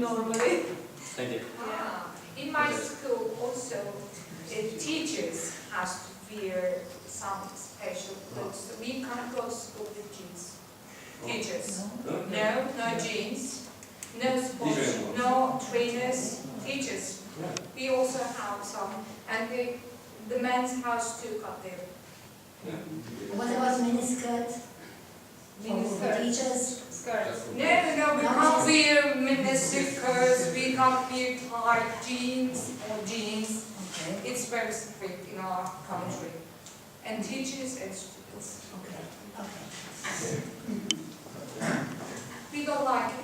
normally. Thank you. Yeah. In my school also, teachers have to wear some special clothes. We can't go to school with jeans. Teachers. No jeans. No sports, no trainers, teachers. We also have some, and the men's house too cut there. What about miniskirt? For teachers? Skirts. No, we can't wear miniskirts, we can't wear tight jeans or jeans. Okay. It's very strict in our country. And teachers and students. Okay. We don't like it.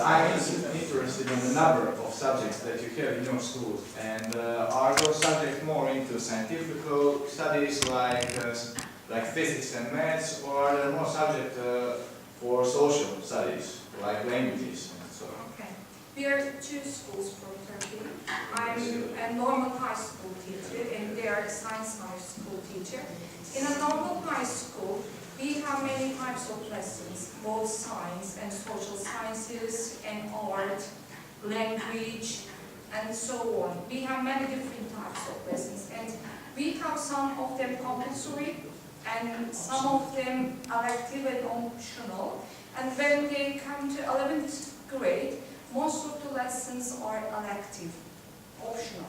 I'm interested in the number of subjects that you have in your school, and are those subjects more into scientific studies like physics and maths, or are there more subjects for social studies like languages and so on? Okay. We are two schools from Turkey. I'm a normal high school teacher, and they are a science high school teacher. In a normal high school, we have many types of lessons, both science and social sciences and art, language, and so on. We have many different types of lessons, and we have some of them compulsory and some of them elective and optional. And when they come to 11th grade, most of the lessons are elective, optional.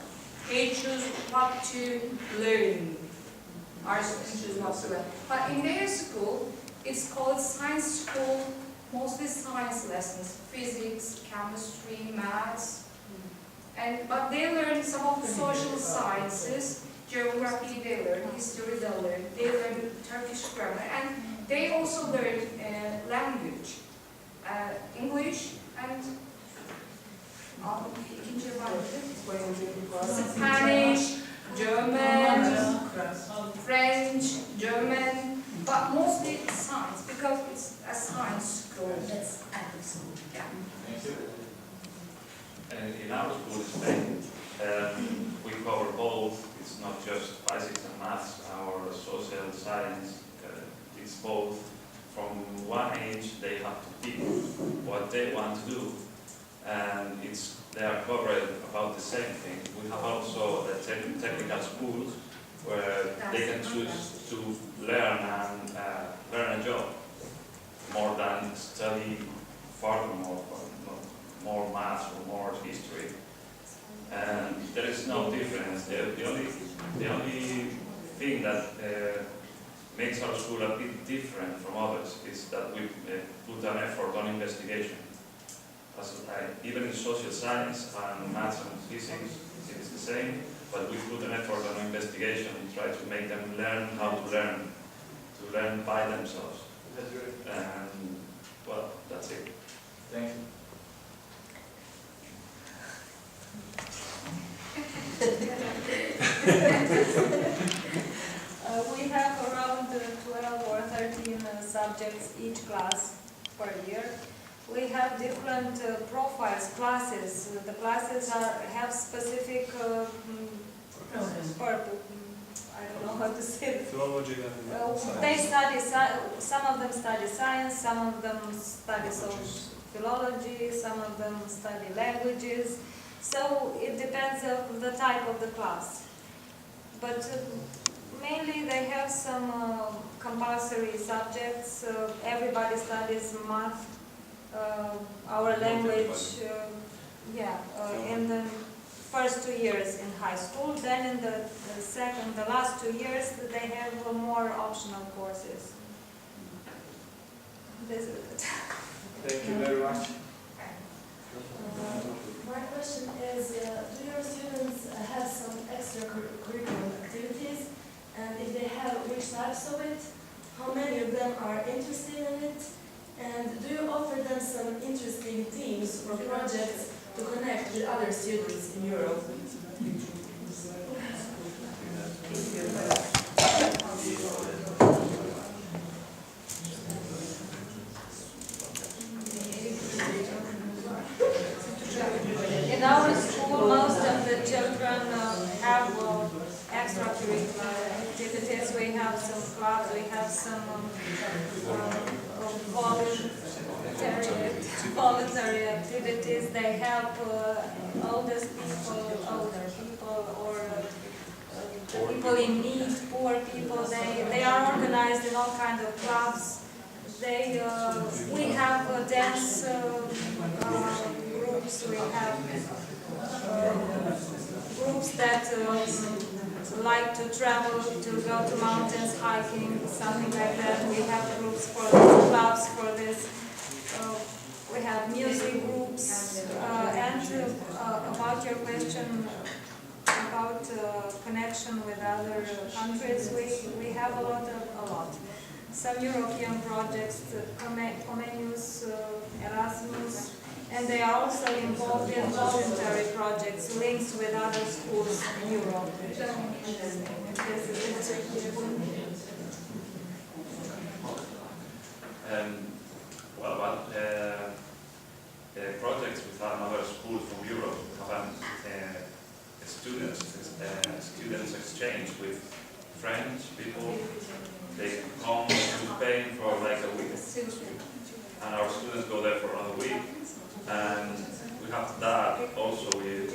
They choose what to learn. Our students choose what to learn. But in their school, it's called science school, mostly science lessons, physics, chemistry, maths. But they learn some of the social sciences, geography they learn, history they learn Turkish grammar, and they also learn language, English and Spanish, German, French, German, but mostly science because it's a science school. That's active school. Yeah. Thank you. In our school in Spain, we cover both. It's not just physics and maths, our social science, it's both. From one age, they have to pick what they want to do, and they are covered about the same thing. We have also the technical schools where they can choose to learn and learn a job more than study furthermore, more maths or more history. And there is no difference. The only thing that makes our school a bit different from others is that we put an effort on investigation. Even in social science and maths and physics, it's the same, but we put an effort on investigation and try to make them learn how to learn by themselves. That's great. And, well, that's it. Thank you. We have around 12 or 13 subjects each class per year. We have different profiles, classes. The classes have specific purpose. I don't know how to say it. They study, some of them study science, some of them study philology, some of them study languages. So it depends on the type of the class. But mainly they have some compulsory subjects. Everybody studies math, our language, in the first 2 years in high school. Then in the last 2 years, they have more optional courses. This is it. Thank you very much. My question is, do your students have some extracurricular activities? And if they have, which types of it? How many of them are interested in it? And do you offer them some interesting teams or projects to connect with other students in Europe? In our school, most of the children have extracurricular activities. We have some clubs, we have some voluntary activities. They help older people, or people in need, poor people. They are organized in all kinds of clubs. We have dance groups. We have groups that like to travel, to go to mountains, hiking, something like that. We have groups for this, clubs for this. We have music groups. And about your question about connection with other countries, we have a lot. Some European projects, Comenius, Erasmus, and they are also involved in voluntary projects, links with other schools in Europe. Projects with another schools from Europe have students exchange with French people. They come to Spain for like a week, and our students go there for another week. And we have that also with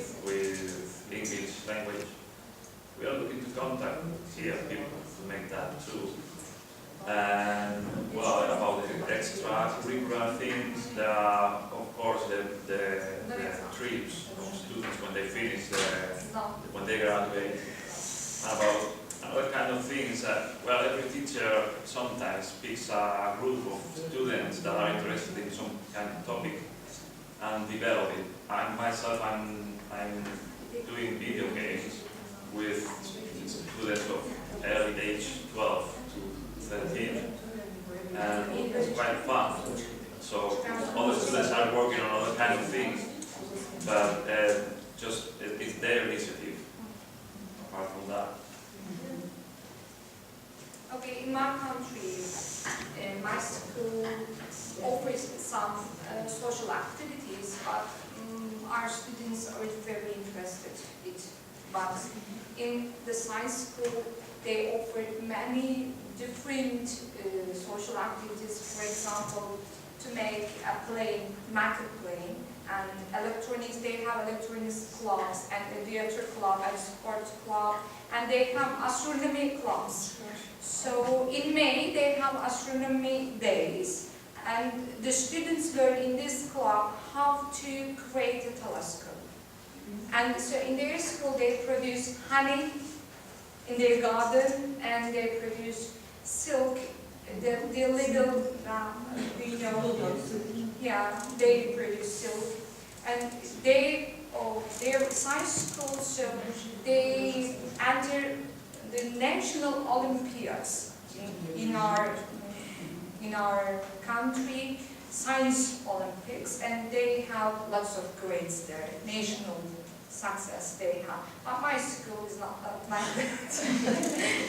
English language. We are looking to contact here people to make that too. And well, about the extracurricular things, there are of course the trips of students when they finish when they graduate. About other kind of things that, well, every teacher sometimes picks a group of students that are interested in some kind of topic and develop it. I myself, I'm doing video games with students of early age 12 to 13, and it's quite fun. So other students are working on other kind of things, but it's their initiative. Apart from that. Okay, in my country, my school offers some social activities, but our students are very interested in it. But in the science school, they offer many different social activities. For example, to make a plane, maker plane, and electronics. They have electronics clubs and a theater club and sports club, and they have astronomy clubs. So in May they have astronomy days, and the students learn in this club how to create a telescope. And so in their school they produce honey in their garden, and they produce silk, the little, they produce silk. And their science school, so they enter the national Olympiads in our country, science Olympics, and they have lots of grades there, national success they have. But my school is not like that.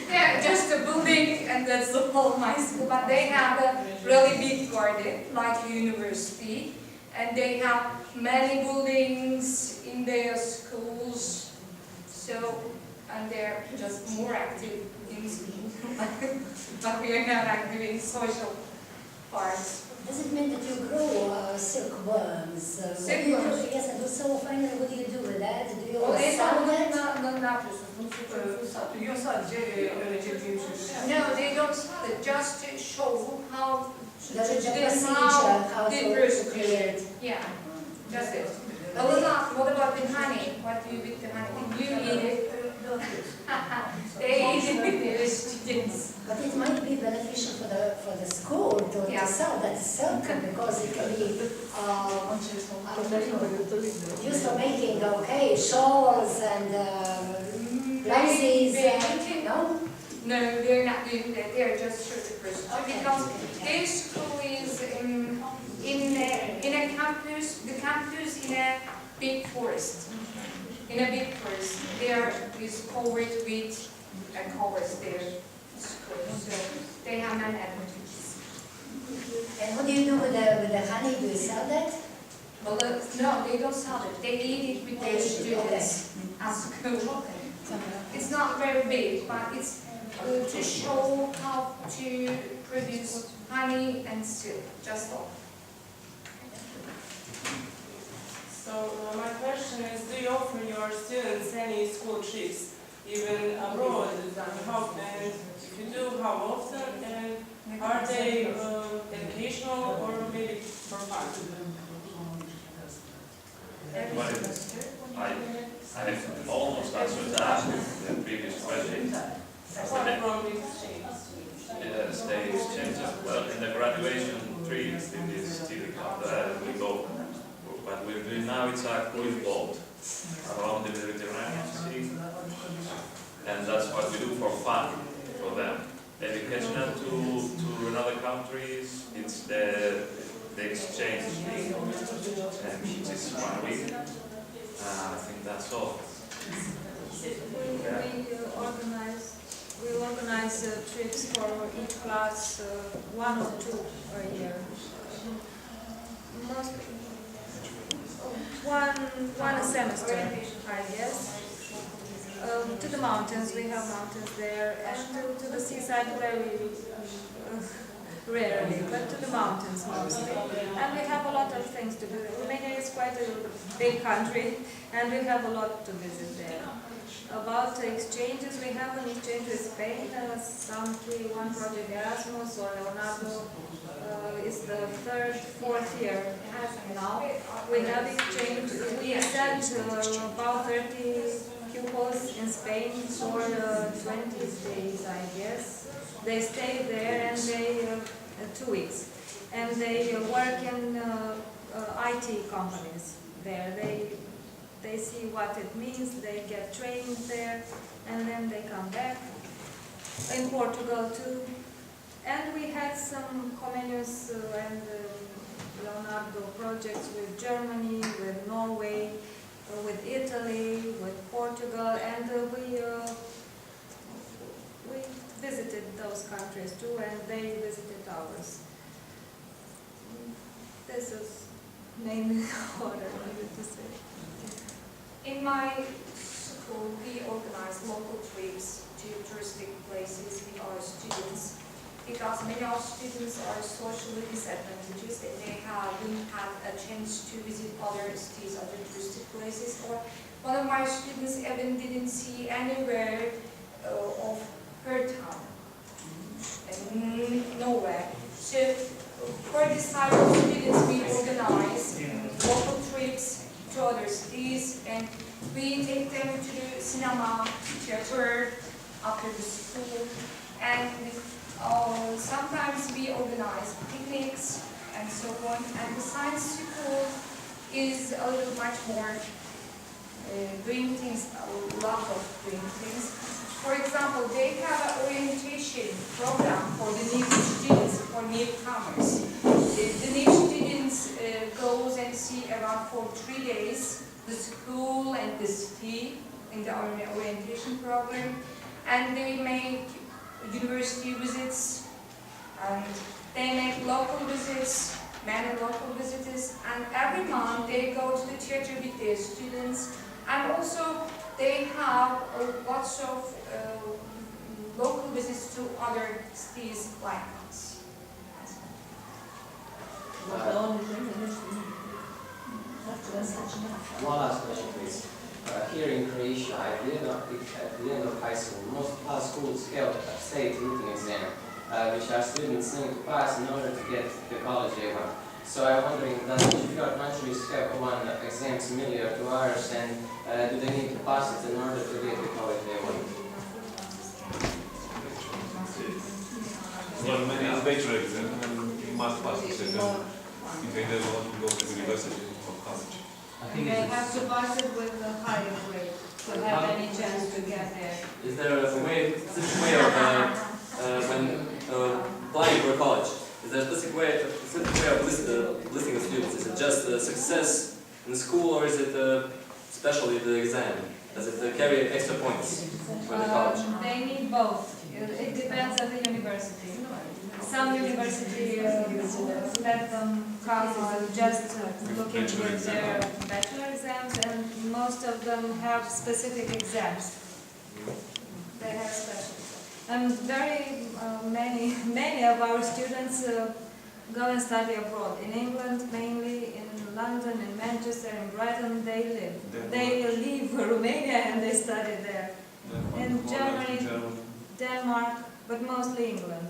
Yeah, just a building, and that's the whole my school. But they have a really big garden, like a university, and they have many buildings in their schools. So, and they're just more active in school. But we are not active in social parts. Does it mean that you grow silkworms? Silkworms? Yes, and so finally what do you do with that? Do you Well, sell that? No, they don't sell it, just to show how The procedure, how to create. Yeah, that's it. What about the honey? What do you with the honey? You eat it. They eat it with their students. But it might be beneficial for the school to sell that silk, because it can be used for making shawls and blouses. No? No, they're not doing that. They're just short because their school is in a campus. The campus in a big forest. In a big forest, there is covered with covers their school. So they have many advantages. And what do you do with the honey? Do you sell that? Well, no, they don't sell it. They eat it with their students at school. It's not very big, but it's to show how to produce honey and silk, just all. So my question is, do you offer your students any school trips, even abroad? And if you do, how often? And are they educational or maybe for fun? Well, I almost answered that in the previous question. Apart from the exchange. Yes, they exchange. Well, in the graduation trips, it is typical that we go. What we're doing now, it's a cruise boat around the Mediterranean Sea, and that's what we do for fun for them. Educational to another countries, it's the exchange thing, which is 1 week. I think that's all. We organize trips for each class, 1 or 2 a year. Mostly one semester, I guess. To the mountains, we have mountains there, and to the seaside very rarely, but to the mountains mostly. And we have a lot of things to do. Romania is quite a big country, and we have a lot to visit there. About exchanges, we have an exchange with Spain, one project Erasmus or Leonardo is the 3rd, 4th year now. We have exchange, we sent about 30 pupils in Spain for 20 days, I guess. They stay there and they, 2 weeks, and they work in IT companies there. They see what it means, they get trained there, and then they come back. In Portugal too. And we had some Comenius and Leonardo projects with Germany, with Norway, with Italy, with Portugal, and we visited those countries too, and they visited ours. This is mainly what I wanted to say. In my school, we organize local trips to touristic places with our students, because many of our students are socially disadvantaged and they haven't had a chance to visit other cities, other touristic places. Or one of my students even didn't see anywhere of her town, and nowhere. So for this type of students, we organize local trips to other cities, and we take them to the cinema, theater, after the school, and sometimes we organize picnics and so on. And the science school is a little much more doing things, a lot of doing things. For example, they have an orientation program for the new students, for newcomers. The new students goes and see around for 3 days the school and the city in the orientation program, and they make university visits, and they make local visits, many local visitors, and every month they go to the theater with their students, and also they have lots of local visits to other cities like us. One last question, please. Here in Croatia, at the end of high school, most schools have a state written exam, which our students need to pass in order to get the college they want. So I'm wondering, does each of your countries have one exam similar to ours, and do they need to pass it in order to get the college they want? Well, many is bachelor exam, and you must pass this exam if you either want to go to university or college. They have to pass it with a higher grade to have any chance to get there. Is there a specific way of when applying for college? Is there a specific way of listing the students? Is it just success in school, or is it especially the exam? Does it carry extra points for the college? They need both. It depends on the university. Some universities let them come just looking with their bachelor exams, and most of them have specific exams. They have special. And very many of our students go and study abroad. In England, mainly in London, in Manchester, in Brighton, they live. They leave Romania and they study there. In Germany, Denmark, but mostly England.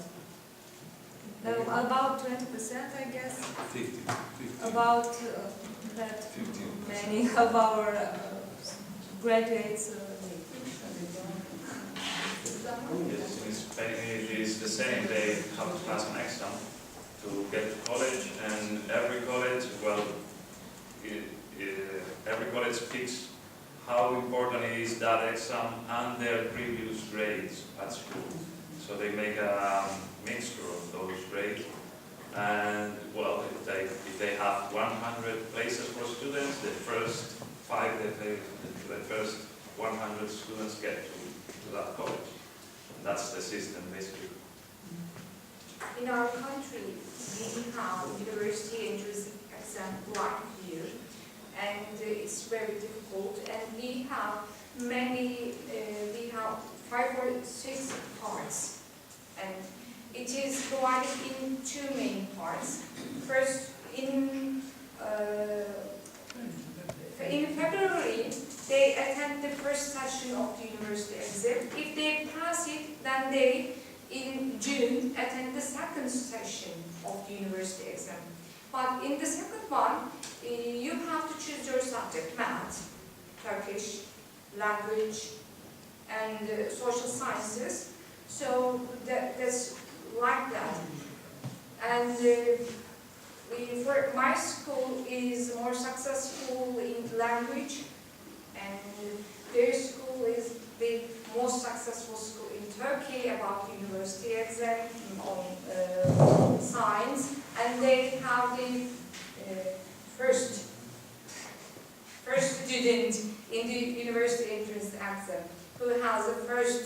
About 20%, I guess. 50. About that 15. many of our graduates leave. Yes, in Spain it is the same. They have to pass an exam to get to college, and every college, well, every college picks how important is that exam and their previous grades at school. So they make a mixture of those grades. And well, if they have 100 places for students, the first 100 students get to that college. And that's the system basically. In our country, we have university entrance exam like you, and it's very difficult. And we have we have 5 or 6 parts, and it is divided in 2 main parts. First, in February, they attend the first session of the university exam. If they pass it, then they, in June, attend the second session of the university exam. But in the second one, you have to choose your subject: math, Turkish, language, and social sciences. So that's like that. And for my school is more successful in language, and their school is the most successful school in Turkey about university exam on science, and they have the first student in the university entrance exam who has the first,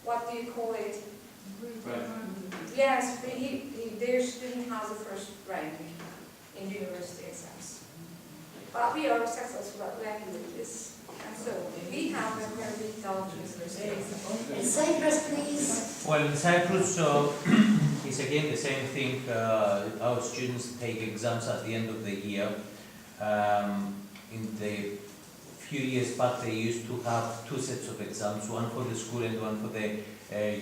what do you call it? Right. Yes, their student has the first rank in the university exams. But we are successful at languages, and so we have a very tough university exam. In Cyprus, please. Well, in Cyprus, it's again the same thing. Our students take exams at the end of the year. In the few years back, they used to have 2 sets of exams, one for the school and one for the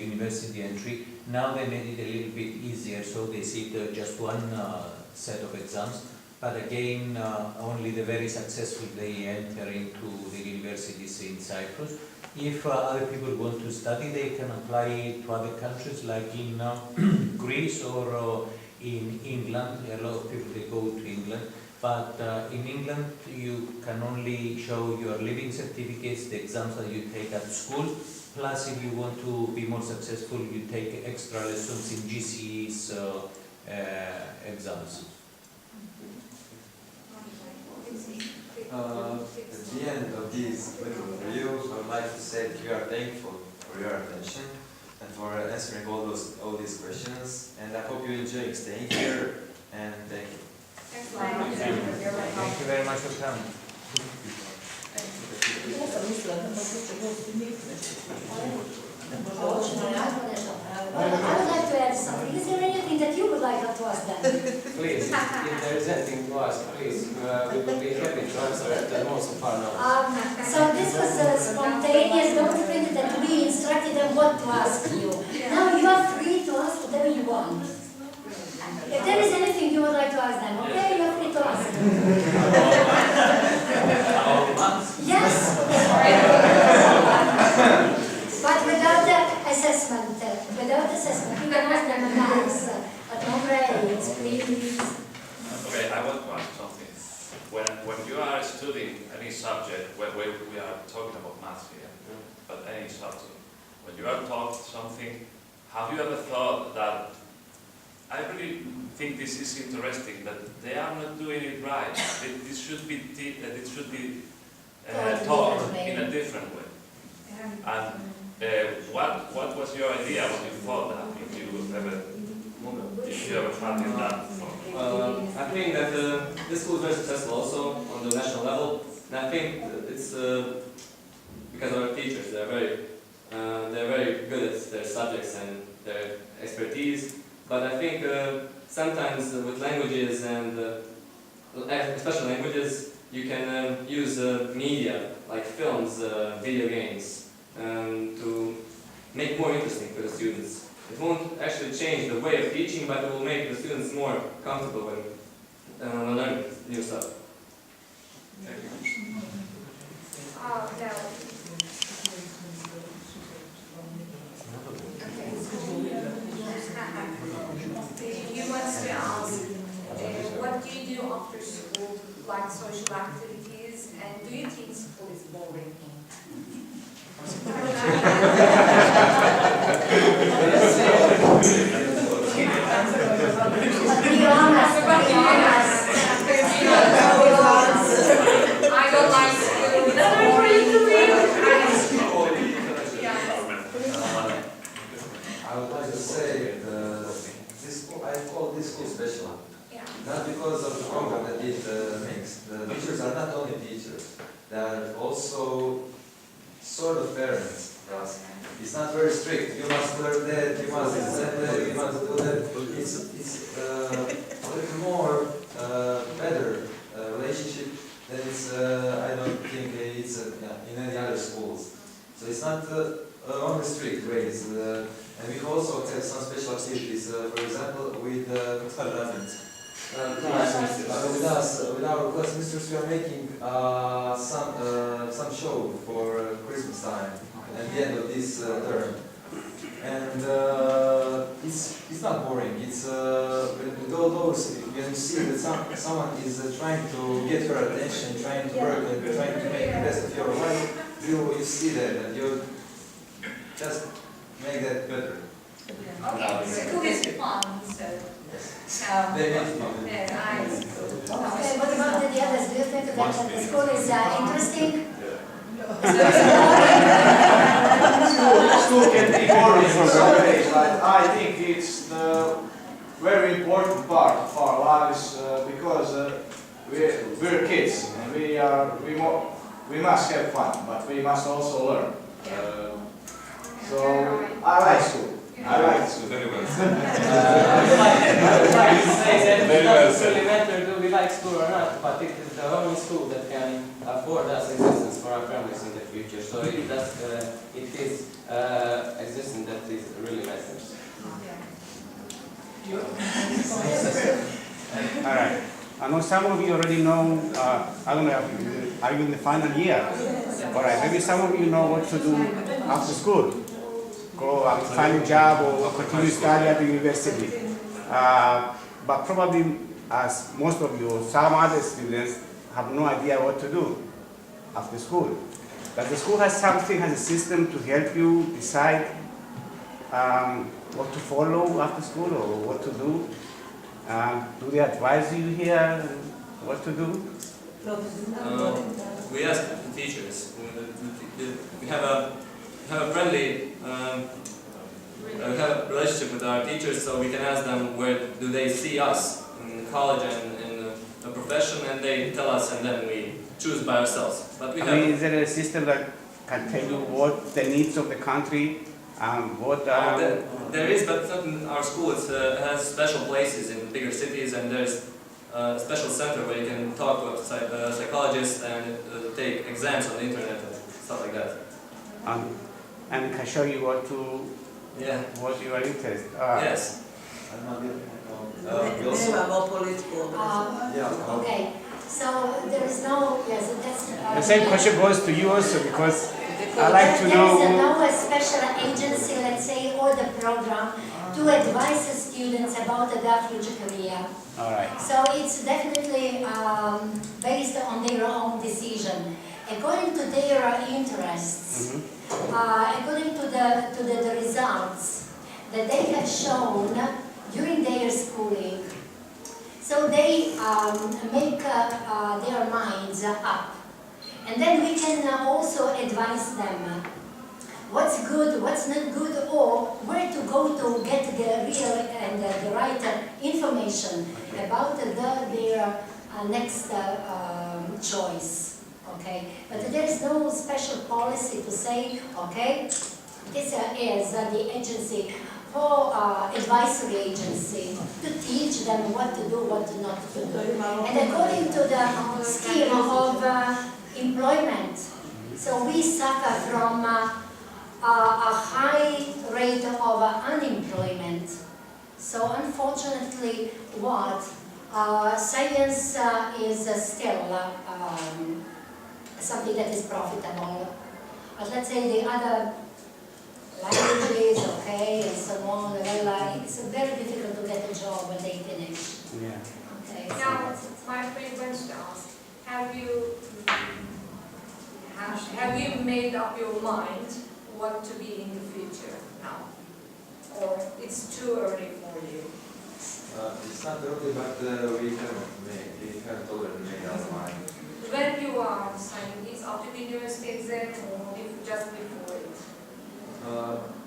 university entry. Now they made it a little bit easier, so they sit just one set of exams. But again, only the very successful they enter into the universities in Cyprus. If other people want to study, they can apply to other countries like in Greece or in England. A lot of people, they go to England. But in England, you can only show your living certificates, the exams that you take at school. Plus, if you want to be more successful, you take extra lessons in GCE's exams. At the end of this little review, I would like to say that we are thankful for your attention and for answering all these questions. And I hope you enjoy staying here. And thank you. Thank you very much for coming. I would like to add something. Is there anything that you would like to ask them? Please, if there is anything to ask, please, we will be happy to answer it and also far now. So this was spontaneous. Don't think that we instructed them what to ask you. Now you are free to ask whatever you want. If there is anything you would like to ask them, okay, you are free to ask. Yes. But without the assessment, you can ask them maths, but no grades, please. Okay, I want to ask something. When you are studying any subject, where we are talking about maths here, but any subject, when you are taught something, have you ever thought that I really think this is interesting, that they are not doing it right. This should be taught in a different way. And what was your idea when you thought that? If you ever had that thought? I think that this school is very successful also on the national level, and I think it's because of our teachers. They're very good at their subjects and their expertise. But I think sometimes with languages and especially languages, you can use media like films, video games, to make more interesting for the students. It won't actually change the way of teaching, but it will make the students more comfortable when learning new stuff. Now, you want to ask, what do you do after school, like social activities, and do you think school is boring? Be honest, be honest. I don't like school. It's boring to me. I would like to say this school, I call this school special. Yeah. Not because of the program that it makes. The teachers are not only teachers, they are also sort of parents. It's not very strict. You must learn that, you must send that, you must do that. It's a little more better relationship than it's, I don't think it's in any other schools. So it's not only strict ways. And we also have some special activities, for example, with with us, with our class mistress, we are making some show for Christmas time at the end of this term. And it's not boring. It's when you see that someone is trying to get your attention, trying to work and trying to make the best of your life, you see that and you just make that better. Okay, school is fun, so. They make it fun. Yeah, Okay, what about the others? Do you think that the school is interesting? School can be boring for some days, but I think it's the very important part of our lives because we're kids and we must have fun, but we must also learn. So I like school. I like school. Very well. I would like to say that it Very well doesn't said. really matter do we like school or not, but it is the only school that can afford us existence for our families in the future. So it is existence that is really matters. All right. I know some of you already know, I don't know, are you in the final year? All right, maybe some of you know what to do after school. Go and find a job or continue study at the university. But probably, as most of you, some other students have no idea what to do after school. But the school has a system to help you decide what to follow after school or what to do. Do they advise you here what to do? We ask the teachers. We have a friendly we have a relationship with our teachers, so we can ask them where do they see us in college and in a profession, and they tell us, and then we choose by ourselves. But we Is there a system that can tell you what the needs of the country, there is, but not in our school. It has special places in bigger cities, and there's a special center where you can talk to a psychologist and take exams on the internet and stuff like that. and can show you what you are interested. Yes. Okay, so there is no, yes, that's... The same question goes to you also, because I like to know... There is no special agency, let's say, or the program to advise the students about their future career. All right. So it's definitely based on their own decision, according to their interests, according to the results that they have shown during their schooling. So they make their minds up. And then we can also advise them what's good, what's not good, or where to go to get the real and the right information about their next choice. Okay, but there is no special policy to say, okay, this is the agency for advisory agency to teach them what to do, what not to do. And according to the scheme of employment, so we suffer from a high rate of unemployment. So unfortunately, science is still something that is profitable. But let's say the other languages, okay, and so on, well, it's very difficult to get a job when they finish. Yeah. Okay, so Now, that's it. my friend wants to ask, have you made up your mind what to be in the future now? Or it's too early for you? It's not early, but we haven't already made our mind. When you are signing this after the university exam or just before it?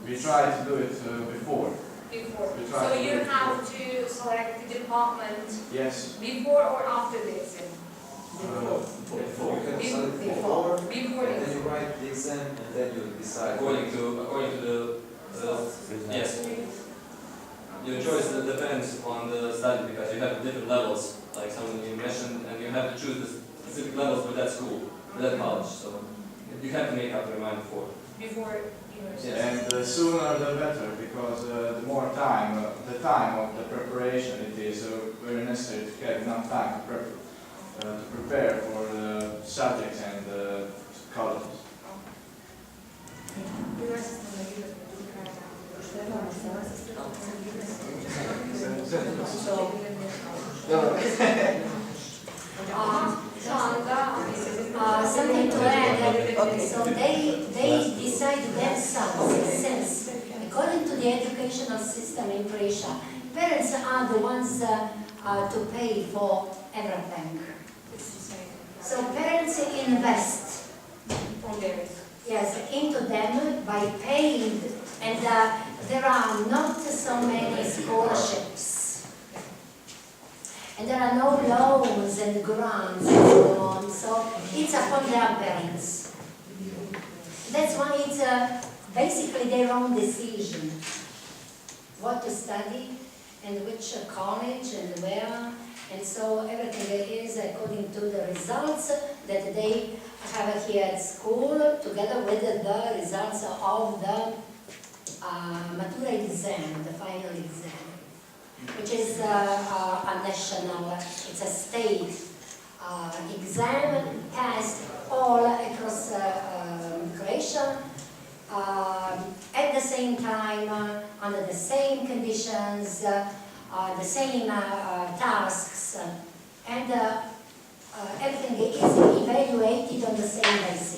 We try to do it before. Before. We try So to you do it have to select the department Yes. before or after the exam? Before. You can decide Before. before, Before and the then you exam. write the exam, and then you decide. According to the yes, your choice depends on the study because you have different levels, like some you mentioned, and you have to choose the specific levels for that school, for that college. So you have to make up your mind before. Before university. Yes. And the sooner the better, because the more time, the time of the preparation, it is very necessary to have enough time to prepare for the subjects and the colleges. Something to add, so they decide themselves, since according to the educational system in Croatia, parents are the ones to pay for everything. So parents invest, yes, into them by paying, and there are not so many scholarships. And there are no loans and grants and so on, so it's upon their parents. That's why it's basically their own decision what to study and which college and where, and so everything is according to the results that they have here at school, together with the results of the matura exam, the final exam, which is a national, it's a state exam passed all across Croatia at the same time, under the same conditions, the same tasks, and everything is evaluated on the same basis.